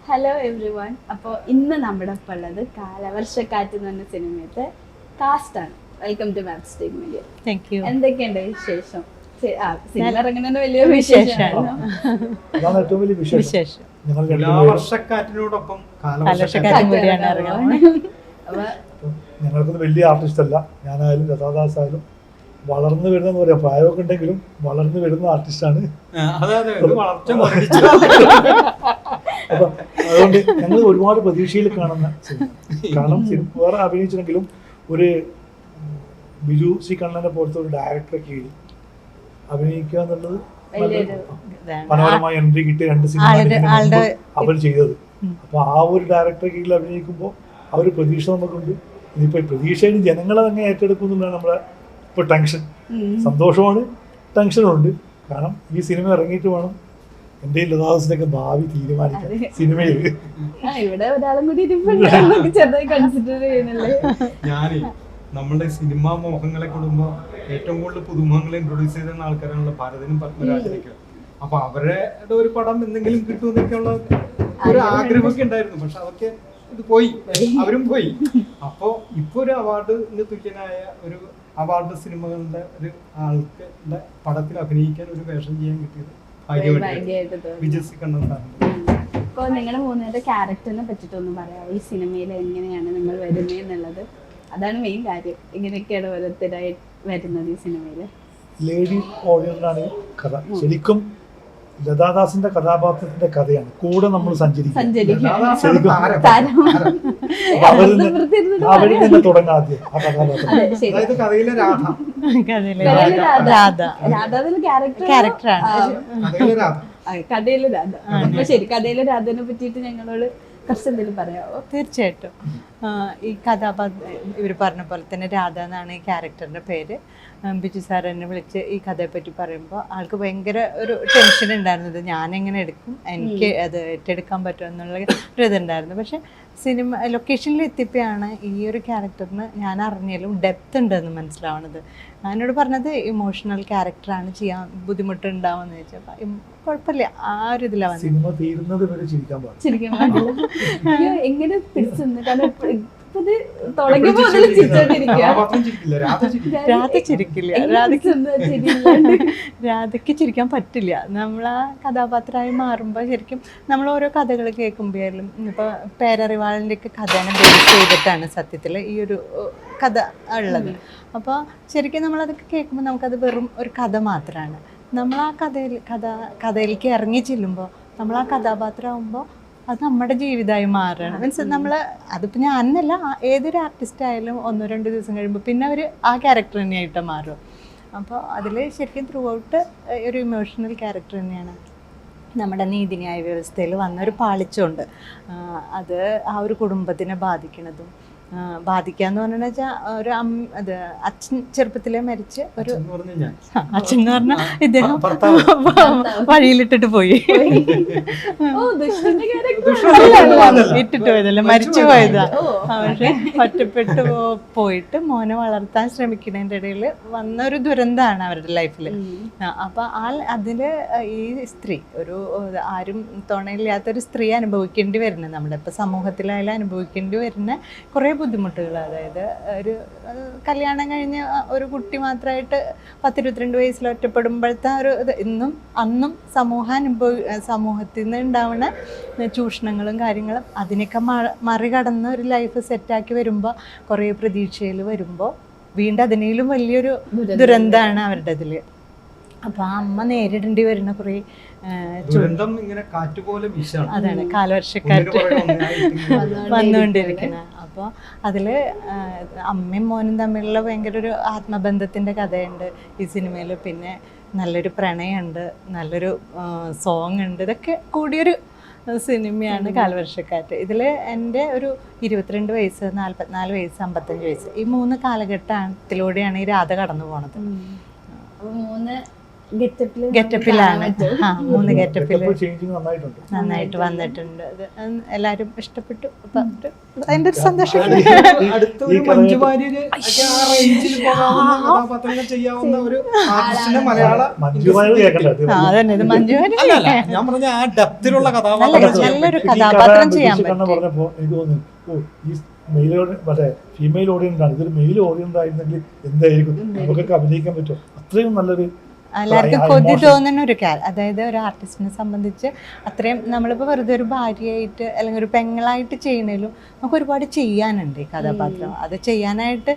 Hello every one. അപ്പോൾ ഇന്ന് നമ്മുടെ ഒപ്പം ഉള്ളത് കാലവർഷക്കാറ്റ് എന്ന് പറഞ്ഞ സിനിമയത്തെ കാസ്റ്റാണ്. Welcome to map stake media. Thank you. എന്തൊക്കെയുണ്ട് വിശേഷം? സിനിമ ഇറങ്ങുന്നതിന്റെ വലിയ വിശേഷമാണ്. വിശേഷം വർഷക്കാറ്റിനോടൊപ്പം കാലവർഷക്കാറ്റും കൂടിയാണ് ഇറങ്ങുന്നത്. ഞങ്ങൾക്കൊന്നും വലിയ ആർട്ടിസ്റ്റ് അല്ല, ഞാനായാലും ലതാദാസ് ആയാലും വളർന്നു വരുന്ന പറയാം, പ്രായമൊക്കെ ഉണ്ടെങ്കിലും വളർന്നു വരുന്ന ആർട്ടിസ്റ്റാണ്. അപ്പൊ അതുകൊണ്ട് ഞങ്ങൾ ഒരുപാട് പ്രതീക്ഷയിൽ കാണുന്ന സിനിമ. കാരണം സിനിമ വേറെ അഭിനയിച്ചില്ലെങ്കിലും ഒരു ബിജു സി കണ്ണനെ പോലത്തെ ഒരു ഡയറക്ടറെ കീഴിൽ അഭിനയിക്കുക എന്നുള്ളത് മനോഹരമായ എൻട്രി കിട്ടിയ 2 സിനിമ അവർ ചെയ്തത്. അപ്പൊ ആ ഒരു ഡയറക്ടറെ കീഴിൽ അഭിനയിക്കുമ്പോൾ ആ ഒരു പ്രതീക്ഷ നമുക്കുണ്ട്. ഇനിയിപ്പോ പ്രതീക്ഷയിൽ ജനങ്ങളെ തന്നെ ഏറ്റെടുക്കുന്നില്ല നമ്മളെ ഇപ്പൊ ടെൻഷൻ. സന്തോഷമാണ്, ടെൻഷനും ഉണ്ട്. കാരണം ഈ സിനിമ ഇറങ്ങിയിട്ട് വേണം എന്റെ ലതാദാസിന്റെ ഭാവി തീരുമാനിക്കാൻ സിനിമയിൽ. ഇവിടെ ഒരാളും കൂടി ചെറുതായി കൺസിഡർ ചെയ്യുന്നില്ലേ? ഞാനേ നമ്മളുടെ സിനിമാ മോഹങ്ങളെ കൂടുമ്പോ ഏറ്റവും കൂടുതൽ പുതുമുഖങ്ങളെ ഇൻട്രൊഡ്യൂസ് ചെയ്ത ആൾക്കാരാണല്ലോ ഭാരതനും പത്മരാജനൊക്കെ. അപ്പൊ അവരുടെ ഒരു പടം എന്തെങ്കിലും കിട്ടുമെന്നൊക്കെയുള്ള ഒരു ആഗ്രഹമൊക്കെ ഉണ്ടായിരുന്നു. പക്ഷെ അതൊക്കെ ഇത് പോയി, അവരും പോയി. അപ്പോ ഇപ്പൊ ഒരു അവാർഡിന് തുല്യനായ ഒരു അവാർഡ് സിനിമകളുടെ ഒരു ആൾക്ക് പടത്തിൽ അഭിനയിക്കാൻ ഒരു വേഷം ചെയ്യാൻ കിട്ടിയത് വിജയ് സി കണ്ണനാണ്. ഇപ്പോൾ നിങ്ങളുടെ മൂന്നുപേരുടെ ക്യാരക്ടറിനെ പറ്റിയിട്ടൊന്നും പറയാമോ? ഈ സിനിമയിൽ എങ്ങനെയാണ് നിങ്ങൾ വരുന്നത് എന്നുള്ളത്, അതാണ് മെയിൻ കാര്യം. ഇങ്ങനെയൊക്കെയാണ് ഓരോരുത്തരായി വരുന്നത് ഈ സിനിമയിൽ. ലേഡി ഓഡിയൻസാണ് കഥ. ശരിക്കും ലതാദാസിന്റെ കഥാപാത്രത്തിന്റെ കഥയാണ് കൂടെ നമ്മൾ സഞ്ചരിക്കും. അവരിൽ നിന്ന് തുടങ്ങാം ആദ്യം ആ കഥാപാത്രം. അതായത് കഥയിലെ രാധ, കഥയിലെ രാധ. അപ്പൊ ശരി, കഥയിലെ രാധനെ പറ്റിയിട്ട് ഞങ്ങളോട് കുറച്ച് എന്തെങ്കിലും പറയാമോ? തീർച്ചയായിട്ടും. ഈ ഇവർ പറഞ്ഞ പോലെ തന്നെ രാധ എന്നാണ് ഈ ക്യാരക്ടറിൻ്റെ പേര്. ബിജു സാർ എന്നെ വിളിച്ച് ഈ കഥയെപ്പറ്റി പറയുമ്പോൾ ആൾക്ക് ഭയങ്കര ഒരു ടെൻഷൻ ഉണ്ടായിരുന്നത് ഞാനെങ്ങനെ എടുക്കും, എനിക്ക് അത് ഏറ്റെടുക്കാൻ പറ്റുമോ എന്നുള്ള ഒരു ഇതുണ്ടായിരുന്നു. പക്ഷേ സിനിമ ലൊക്കേഷനിൽ എത്തിയപ്പോഴാണ് ഈ ഒരു ക്യാരക്ടറിന് ഞാൻ അറിഞ്ഞാലും ഡെപ്ത് ഉണ്ടെന്ന് മനസ്സിലാവുന്നത്. ഞാനോട് പറഞ്ഞത് ഇമോഷണൽ ക്യാരക്ടറാണ്, ചെയ്യാൻ ബുദ്ധിമുട്ടുണ്ടാവുമെന്ന് ചോദിച്ചപ്പോൾ കുഴപ്പമില്ല, ആ ഒരു ഇതിലാണ് സിനിമ തീരുന്നത് വരെ ചിരിക്കാൻ പാടില്ല. എങ്ങനെ പിടിച്ചു? കാരണം രാധയ്ക്ക് ചിരിക്കാൻ പറ്റില്ല. നമ്മൾ ആ കഥാപാത്രമായി മാറുമ്പോൾ ശരിക്കും നമ്മൾ ഓരോ കഥകൾ കേൾക്കുമ്പോഴും ഇപ്പോൾ പേരറിവാളിൻ്റെ ഒക്കെ കഥനെ ബേസ് ചെയ്തിട്ടാണ് സത്യത്തിൽ ഈ ഒരു കഥ ഉള്ളത്. അപ്പോൾ ശരിക്കും നമ്മളതൊക്കെ കേൾക്കുമ്പോൾ നമുക്കത് വെറും ഒരു കഥ മാത്രമാണ്. നമ്മൾ ആ കഥയിലേക്ക് ഇറങ്ങി ചെല്ലുമ്പോൾ നമ്മൾ ആ കഥാപാത്രമാകുമ്പോൾ അത് നമ്മുടെ ജീവിതമായി മാറുകയാണ്. മീൻസ് നമ്മൾ അതിപ്പോൾ ഞാനല്ല, ഏതൊരു ആർട്ടിസ്റ്റ് ആയാലും 1-2 ദിവസം കഴിയുമ്പോൾ പിന്നെ അവർ ആ ക്യാരക്ടർ തന്നെയായിട്ട് മാറും. അപ്പോൾ അതിൽ ശരിക്കും ത്രൂ ഔട്ട് ഒരു ഇമോഷണൽ ക്യാരക്ടർ തന്നെയാണ്. നമ്മുടെ നീതിന്യായ വ്യവസ്ഥയിൽ വന്നൊരു പാളിച്ചുണ്ട്, അത് ആ ഒരു കുടുംബത്തിനെ ബാധിക്കാന്ന് പറഞ്ഞു വെച്ചാൽ ഒരു അച്ഛൻ ചെറുപ്പത്തിലെ മരിച്ച് ഒരു അച്ഛൻ എന്ന് പറഞ്ഞാൽ ഇദ്ദേഹം വഴിയിലിട്ടിട്ട് പോയി, ഇട്ടിട്ട് പോയതല്ല, മരിച്ചു പോയതാ. പക്ഷെ ഒറ്റപ്പെട്ടു പോയിട്ട് മോനെ വളർത്താൻ ശ്രമിക്കുന്നതിൻ്റെ ഇടയിൽ വന്ന ഒരു ദുരന്തമാണ് അവരുടെ ലൈഫിൽ. അപ്പൊ അതില് ഈ സ്ത്രീ ഒരു ആരും തുണയില്ലാത്തൊരു സ്ത്രീ അനുഭവിക്കേണ്ടി വരുന്നത്, നമ്മുടെ ഇപ്പൊ സമൂഹത്തിലായാലും അനുഭവിക്കേണ്ടി വരുന്ന കുറേ ബുദ്ധിമുട്ടുകൾ. അതായത് ഒരു കല്യാണം കഴിഞ്ഞ് ഒരു കുട്ടി മാത്രമായിട്ട് 10-22 വയസ്സിൽ ഒറ്റപ്പെടുമ്പോഴത്തെ ഒരു ഇന്നും അന്നും സമൂഹത്തിൽ നിന്ന് ഉണ്ടാവുന്ന ചൂഷണങ്ങളും കാര്യങ്ങളും അതിനൊക്കെ മറികടന്ന് ഒരു ലൈഫ് സെറ്റാക്കി വരുമ്പോൾ കുറേ പ്രതീക്ഷയിൽ വരുമ്പോൾ വീണ്ടും അതിനേലും വലിയൊരു ദുരന്തമാണ് അവരുടെ ഇതിൽ. അപ്പൊ ആ അമ്മ നേരിടേണ്ടി വരുന്ന കുറേ അതാണ് കാലവർഷക്കാറ്റ് വന്നുകൊണ്ടിരിക്കുന്നത്. അപ്പോൾ അതിൽ അമ്മയും മോനും തമ്മിലുള്ള ഭയങ്കര ഒരു ആത്മബന്ധത്തിൻ്റെ കഥയുണ്ട് ഈ സിനിമയിൽ. പിന്നെ നല്ലൊരു പ്രണയമുണ്ട്, നല്ലൊരു സോങ് ഉണ്ട്. ഇതൊക്കെ കൂടിയൊരു സിനിമയാണ് കാലവർഷക്കാറ്റ്. ഇതിൽ എൻ്റെ ഒരു 22 വയസ്സ്, 44 വയസ്സ്, 55 വയസ്സ്, ഈ 3 കാലഘട്ടത്തിലൂടെയാണ് ഈ രാധ കടന്നു പോണത്. ഗെറ്റപ്പിലാണ്. 3 ഗെറ്റപ്പിൽ ചേഞ്ചിങ് നന്നായിട്ടുണ്ട്. നന്നായിട്ട് വന്നിട്ടുണ്ട്. അത് എല്ലാവരും ഇഷ്ടപ്പെട്ടു. അപ്പൊ അതിന്റെ ഒരു സന്തോഷം. അടുത്ത ഒരു മഞ്ജു വാര്യര് ഒക്കെ ആ റേഞ്ചിൽ പോകാവുന്ന കഥാപാത്രങ്ങൾ ചെയ്യാവുന്ന ഒരു ആർട്ടിസ്റ്റിനെ മലയാള അതന്നെ ഇത് മഞ്ജു വാര്യർ അല്ല ഞാൻ പറഞ്ഞ ആ ഡെപ്തിലുള്ള കഥാപാത്രം നല്ലൊരു കഥാപാത്രം ചെയ്യാൻ പറ്റും. പറഞ്ഞപ്പോ എനിക്ക് തോന്നി ഈ മെയിൽ മറ്റേ ഫീമെയിൽ ഓഡിയൻസ് ആണ്, ഇതൊരു മെയിൽ ഓഡിയൻസ് ആയിരുന്നെങ്കിൽ എന്തായിരിക്കും നമുക്കൊക്കെ അഭിനയിക്കാൻ പറ്റും. അത്രയും നല്ലൊരു എല്ലാവർക്കും കൊതി തോന്നുന്ന ഒരു അതായത് ഒരു ആർട്ടിസ്റ്റിനെ സംബന്ധിച്ച് അത്രയും നമ്മളിപ്പോൾ വെറുതെ ഒരു ഭാര്യയായിട്ട് അല്ലെങ്കിൽ ഒരു പെങ്ങളായിട്ട് ചെയ്യുന്നതിലും നമുക്ക് ഒരുപാട് ചെയ്യാനുണ്ട് ഈ കഥാപാത്രം. അത് ചെയ്യാനായിട്ട്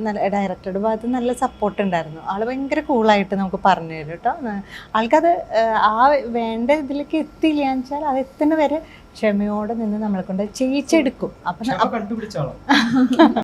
നല്ല ഡയറക്ടറുടെ ഭാഗത്ത് നല്ല സപ്പോർട്ട് ഉണ്ടായിരുന്നു. ആൾ ഭയങ്കര കൂളായിട്ട് നമുക്ക് പറഞ്ഞു തരും കേട്ടോ. ആൾക്കത് ആ വേണ്ട ഇതിലേക്ക് എത്തിയില്ല എന്ന് വെച്ചാൽ അത് എത്തുന്ന വരെ ക്ഷമയോടെ നിന്ന് നമ്മളെ കൊണ്ട് ചെയ്യിച്ചെടുക്കും. അപ്പം കണ്ടുപിടിച്ചാളോ